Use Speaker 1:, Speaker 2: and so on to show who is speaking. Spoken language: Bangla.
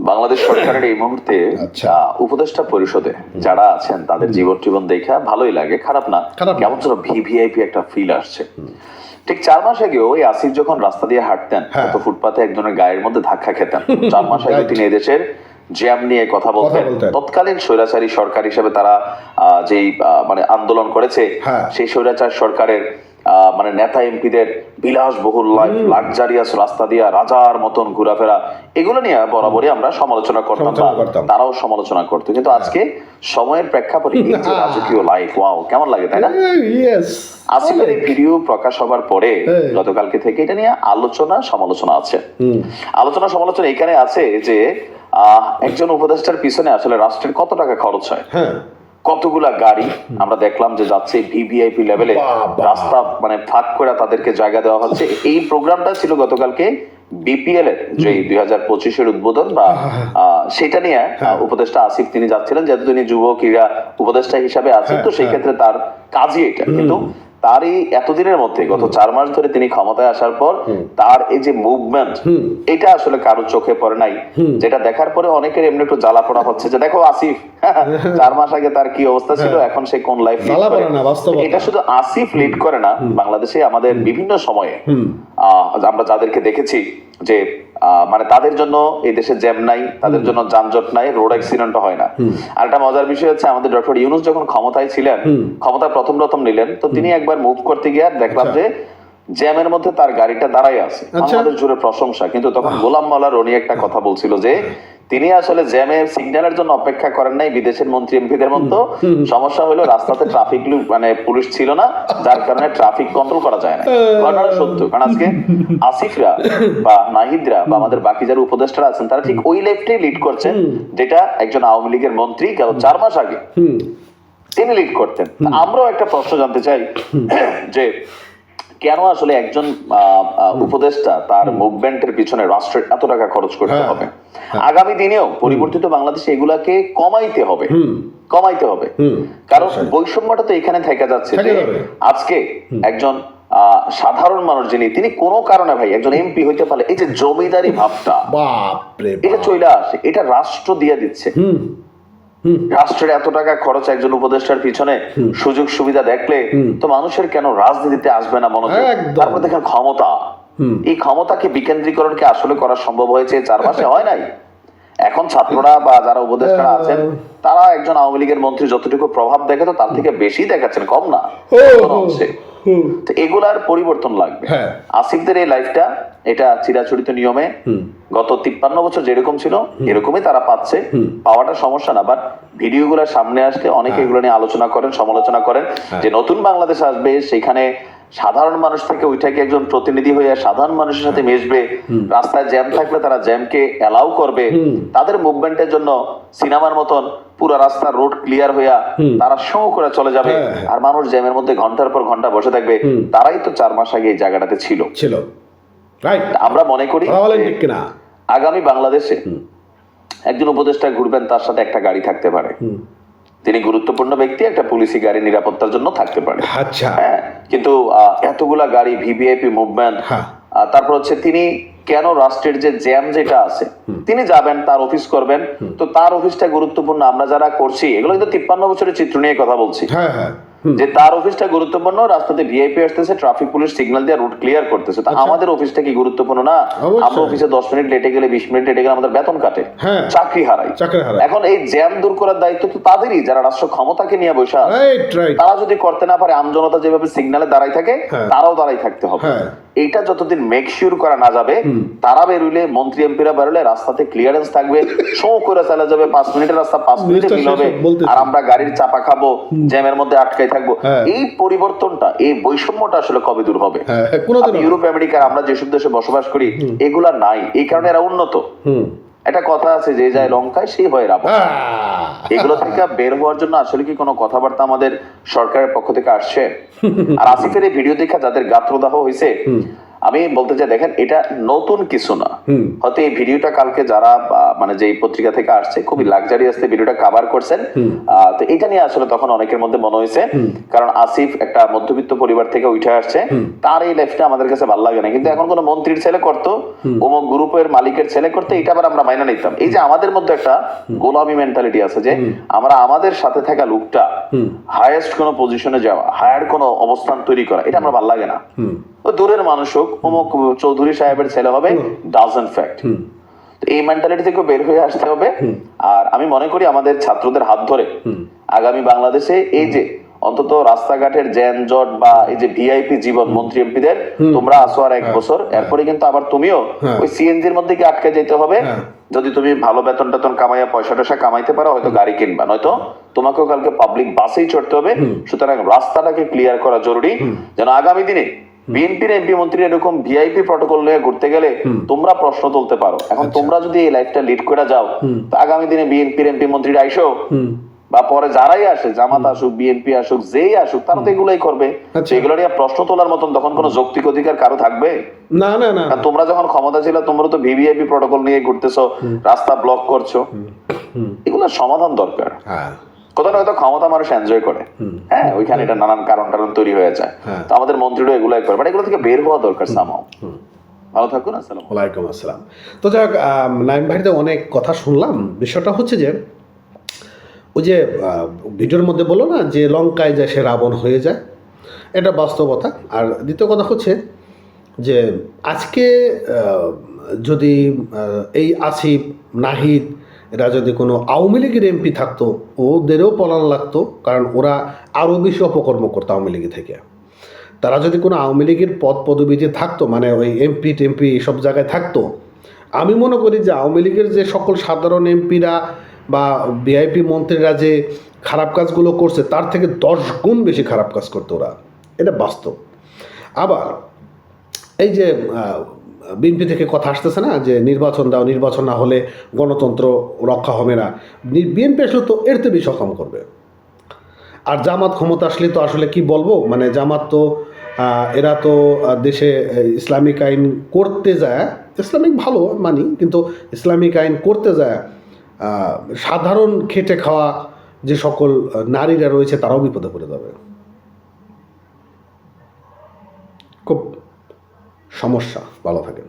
Speaker 1: বাংলাদেশ সরকারের এই মুহূর্তে উপদেষ্টা পরিষদে যারা আছেন তাদের জীবন দেখা ভালোই লাগে, খারাপ না। কেমন যেন ভিভিআইপি একটা ফিল আসছে। ঠিক 4 মাস আগেও ওই আসিফ যখন রাস্তা দিয়ে হাঁটতেন, তো ফুটপাতে একজনের গায়ের মধ্যে ধাক্কা খেতেন। 4 মাস আগে তিনি এদেশের জ্যাম নিয়ে কথা বলতেন। তৎকালীন স্বৈরাচারী সরকার হিসেবে তারা যেই মানে আন্দোলন করেছে, সেই স্বৈরাচার সরকারের মানে নেতা এমপিদের বিলাসবহুল লাইফ, লাক্সারিয়াস রাস্তা দিয়া রাজার মতন ঘোরাফেরা, এগুলো নিয়ে বরাবরই আমরা সমালোচনা করতাম, তারাও সমালোচনা করতো। কিন্তু আজকে সময়ের প্রেক্ষাপটে রাজকীয় লাইফ, ওয়াও, কেমন লাগে, তাই না? আসিফের এই ভিডিও প্রকাশ হবার পরে গতকালকে থেকে এটা নিয়ে আলোচনা সমালোচনা আছে। আলোচনা সমালোচনা এখানে আছে যে একজন উপদেষ্টার পিছনে আসলে রাষ্ট্রের কত টাকা খরচ হয়, কতগুলা গাড়ি আমরা দেখলাম যে যাচ্ছে ভিভিআইপি লেভেলে, রাস্তা মানে ফাঁক করে তাদেরকে জায়গা দেওয়া হচ্ছে। এই প্রোগ্রামটা ছিল গতকালকে বিপিএল এর যে 2025-এর উদ্বোধন বা সেটা নিয়ে উপদেষ্টা আসিফ তিনি যাচ্ছিলেন, যেহেতু তিনি যুব ক্রীড়া উপদেষ্টা হিসাবে আছেন, তো সেই ক্ষেত্রে তার কাজই এটা। কিন্তু তার এই এতদিনের মধ্যে গত 4 মাস ধরে তিনি ক্ষমতায় আসার পর তার এই যে মুভমেন্ট, এটা আসলে কারো চোখে পড়ে নাই, যেটা দেখার পরে অনেকের এমনি একটু জ্বালা পোড়া হচ্ছে যে দেখো আসিফ 4 মাস আগে তার কি অবস্থা ছিল, এখন সে কোন লাইফ লিড করে। এটা শুধু আসিফ লিড করে না, বাংলাদেশে আমাদের বিভিন্ন সময়ে আমরা যাদেরকে দেখেছি যে মানে তাদের জন্য এই দেশে জ্যাম নাই, তাদের জন্য যানজট নাই, রোড অ্যাক্সিডেন্ট হয় না। আর একটা মজার বিষয় হচ্ছে, আমাদের ডক্টর ইউনূস যখন ক্ষমতায় ছিলেন, ক্ষমতা প্রথম নিলেন, তো তিনি একবার মুভ করতে গিয়ে দেখলাম যে জ্যামের মধ্যে তার গাড়িটা দাঁড়ায় আছে, আমাদের জুড়ে প্রশংসা। কিন্তু তখন গোলাম মাওলা রনি একটা কথা বলছিল যে তিনি আসলে জ্যামের সিগন্যালের জন্য অপেক্ষা করেন নাই বিদেশের মন্ত্রী এমপিদের মতো। সমস্যা হলো রাস্তাতে ট্রাফিক মানে পুলিশ ছিল না, যার কারণে ট্রাফিক কন্ট্রোল করা যায় না। ঘটনাটা সত্য, কারণ আজকে আসিফরা বা নাহিদরা বা আমাদের বাকি যারা উপদেষ্টারা আছেন, তারা ঠিক ওই লেফটেই লিড করছেন যেটা একজন আওয়ামী লীগের মন্ত্রী গেল 4 মাস আগে তিনি লিড করতেন। আমরাও একটা প্রশ্ন জানতে চাই যে কেন আসলে একজন উপদেষ্টা তার মুভমেন্টের পিছনে রাষ্ট্রের এত টাকা খরচ করতে হবে? আগামী দিনেও পরিবর্তিত বাংলাদেশে এগুলাকে কমাইতে হবে, কারণ বৈষম্যটা তো এখানে থেকে যাচ্ছে যে আজকে একজন সাধারণ মানুষ যিনি, তিনি কোনো কারণে ভাই একজন এমপি হইতে পারলে এই যে জমিদারি ভাবটা এটা চলে আসে, এটা রাষ্ট্র দিয়ে দিচ্ছে। রাষ্ট্রের এত টাকা খরচ একজন উপদেষ্টার পিছনে, সুযোগ সুবিধা দেখলে তো মানুষের কেন রাজনীতিতে আসবে না মনোযোগ? তারপর দেখেন ক্ষমতা, এই ক্ষমতাকে বিকেন্দ্রীকরণকে আসলে করা সম্ভব হয়েছে 4 মাসে, হয় নাই। এখন ছাত্ররা বা যারা উপদেষ্টারা আছেন, তারা একজন আওয়ামী লীগের মন্ত্রী যতটুকু প্রভাব দেখে তো তার থেকে বেশি দেখাচ্ছেন, কম না। তো এগুলার পরিবর্তন লাগবে। আসিফদের এই লাইফটা এটা চিরাচরিত নিয়মে গত 53 বছর যেরকম ছিল এরকমই তারা পাচ্ছে, পাওয়াটা সমস্যা না। বাট ভিডিও গুলার সামনে আসলে অনেকে এগুলো নিয়ে আলোচনা করেন, সমালোচনা করেন যে নতুন বাংলাদেশ আসবে, সেখানে সাধারণ মানুষ থেকে ওইটাকে একজন প্রতিনিধি হয়ে সাধারণ মানুষের সাথে মিশবে, রাস্তায় জ্যাম থাকলে তারা জ্যামকে অ্যালাউ করবে, তাদের মুভমেন্টের জন্য সিনেমার মতন পুরো রাস্তার রোড ক্লিয়ার হইয়া তারা শো করে চলে যাবে, আর মানুষ জ্যামের মধ্যে ঘন্টার পর ঘন্টা বসে থাকবে। তারাই তো 4 মাস আগে এই জায়গাটাতে ছিল। আমরা মনে করি আগামী বাংলাদেশে একজন উপদেষ্টা ঘুরবেন, তার সাথে একটা গাড়ি থাকতে পারে, তিনি গুরুত্বপূর্ণ ব্যক্তি, একটা পুলিশি গাড়ি নিরাপত্তার জন্য থাকতে পারে। হ্যাঁ, কিন্তু এতগুলা গাড়ি, ভিভিআইপি মুভমেন্ট, তারপর হচ্ছে তিনি কেন রাষ্ট্রের যে জ্যাম যেটা আছে, তিনি যাবেন, তার অফিস করবেন, তো তার অফিসটা গুরুত্বপূর্ণ। আমরা যারা করছি এগুলো কিন্তু 53 বছরের চিত্র নিয়ে কথা বলছি, যে তার অফিসটা গুরুত্বপূর্ণ, রাস্তাতে ভিআইপি আসতেছে, ট্রাফিক পুলিশ সিগন্যাল দিয়ে রুট ক্লিয়ার করতেছে, তা আমাদের অফিসটা কি গুরুত্বপূর্ণ না? আমরা অফিসে 10 মিনিট লেটে গেলে, 20 মিনিট লেটে গেলে আমাদের বেতন কাটে, চাকরি হারাই। এখন এই জ্যাম দূর করার দায়িত্ব তো তাদেরই, যারা রাষ্ট্র ক্ষমতাকে নিয়ে বসে আছে। তারা যদি করতে না পারে, আমজনতা যেভাবে সিগন্যালে দাঁড়াই থাকে, তারাও দাঁড়াই থাকতে হবে। এইটা যতদিন মেক শিওর করা না যাবে, তারা বেরোলে, মন্ত্রী এমপিরা বেরোলে রাস্তাতে ক্লিয়ারেন্স থাকবে, শো করে চালা যাবে, 5 মিনিটের রাস্তা 5 মিনিটে মিল হবে, আর আমরা গাড়ির চাপা খাবো, জ্যামের মধ্যে আটকাই থাকবো। এই পরিবর্তনটা, এই বৈষম্যটা আসলে কবে দূর হবে? ইউরোপ আমেরিকার আমরা যেসব দেশে বসবাস করি এগুলা নাই, এই কারণে এরা উন্নত। একটা কথা আছে, যে যায় লঙ্কায় সেই হয় রাবণ। এগুলো থেকে বের হওয়ার জন্য আসলে কি কোনো কথাবার্তা আমাদের সরকারের পক্ষ থেকে আসছে? আর আসিফের এই ভিডিও দেখা যাদের গাত্রদাহ হয়েছে, আমি বলতে চাই দেখেন এটা নতুন কিছু না, হয়তো এই ভিডিওটা কালকে যারা মানে যে পত্রিকা থেকে আসছে খুবই লাক্সারিয়াসলি ভিডিওটা কভার করছেন, তো এটা নিয়ে আসলে তখন অনেকের মধ্যে মনে হয়েছে কারণ আসিফ একটা মধ্যবিত্ত পরিবার থেকে উঠে আসছে, তার এই লাইফটা আমাদের কাছে ভালো লাগে না, কিন্তু এখন কোন মন্ত্রীর ছেলে করতো, অমুক গ্রুপের মালিকের ছেলে করতে, এটা আবার আমরা মাইনা নিতাম। এই যে আমাদের মধ্যে একটা গোলামি মেন্টালিটি আছে যে আমরা আমাদের সাথে থাকা লোকটা হাইয়েস্ট কোন পজিশনে যাওয়া, হায়ার কোন অবস্থান তৈরি করা, এটা আমরা ভালো লাগে না। দূরের মানুষ হোক, অমুক চৌধুরী সাহেবের ছেলে হবে, ডাজন্ট ফ্যাক্ট। এই মেন্টালিটি থেকে বের হয়ে আসতে হবে। আর আমি মনে করি আমাদের ছাত্রদের হাত ধরে আগামী বাংলাদেশে এই যে অন্তত রাস্তাঘাটের যানজট বা এই যে ভিআইপি জীবন মন্ত্রী এমপিদের, তোমরা আসো আর 1 বছর, এরপরে কিন্তু আবার তুমিও ওই সিএনজির মধ্যে কি আটকে যেতে হবে। যদি তুমি ভালো বেতন টেতন কামাইয়া পয়সা টয়সা কামাইতে পারো, হয়তো গাড়ি কিনবা, নয়তো তোমাকেও কালকে পাবলিক বাসেই চড়তে হবে। সুতরাং রাস্তাটাকে ক্লিয়ার করা জরুরি, যেন আগামী দিনে বিএনপির এমপি মন্ত্রী এরকম ভিআইপি প্রটোকল নিয়ে ঘুরতে গেলে তোমরা প্রশ্ন তুলতে পারো। এখন তোমরা যদি এই লাইফটা লিড করে যাও, তো আগামী দিনে বিএনপির এমপি মন্ত্রীরা আইসো বা পরে যারাই আসে, জামাত আসুক, বিএনপি আসুক, যেই আসুক, তারা তো এগুলাই করবে। সেগুলো নিয়ে প্রশ্ন তোলার মতন তখন কোনো যৌক্তিক অধিকার কারো থাকবে
Speaker 2: না? না না,
Speaker 1: তোমরা যখন ক্ষমতা ছিল তোমরা তো ভিভিআইপি প্রটোকল নিয়ে ঘুরতেছো, রাস্তা ব্লক করছো, এগুলোর সমাধান দরকার। কোথাও না কোথাও ক্ষমতা মানুষ এনজয় করে, হ্যাঁ, ওইখানে এটা নানান কারণ তৈরি হয়ে যায়। তো আমাদের মন্ত্রীরা এগুলাই করে, বাট এগুলো থেকে বের হওয়া দরকার সামহাও। ভালো থাকুন, আসসালাম।
Speaker 2: ওয়ালাইকুম আসসালাম। তো যাই হোক, নাইম ভাইতে অনেক কথা শুনলাম। বিষয়টা হচ্ছে যে ওই যে ভিডিওর মধ্যে বললো না যে লঙ্কায় যায় সে রাবণ হয়ে যায়, এটা বাস্তবতা। আর দ্বিতীয় কথা হচ্ছে যে আজকে যদি এই আসিফ, নাহিদ এরা যদি কোনো আওয়ামী লীগের এমপি থাকতো, ওদেরও পলান লাগতো, কারণ ওরা আরও বেশি অপকর্ম করতো আওয়ামী লীগ থেকে। তারা যদি কোনো আওয়ামী লীগের পদ পদবিতে থাকতো, মানে ওই এমপি টেমপি সব জায়গায় থাকতো, আমি মনে করি যে আওয়ামী লীগের যে সকল সাধারণ এমপিরা বা ভিআইপি মন্ত্রীরা যে খারাপ কাজগুলো করছে তার থেকে 10 গুণ বেশি খারাপ কাজ করতো ওরা, এটা বাস্তব। আবার এই যে বিএনপি থেকে কথা আসতেছে না যে নির্বাচন দাও, নির্বাচন না হলে গণতন্ত্র রক্ষা হবে না, বিএনপি আসলে তো এর থেকে বেশি কম করবে। আর জামাত ক্ষমতা আসলে তো আসলে কি বলবো, মানে জামাত তো এরা তো দেশে ইসলামিক আইন করতে যায়, ইসলামিক ভালো মানি, কিন্তু ইসলামিক আইন করতে যায় সাধারণ খেটে খাওয়া যে সকল নারীরা রয়েছে তারাও বিপদে পড়ে যাবে। খুব সমস্যা। ভালো থাকেন।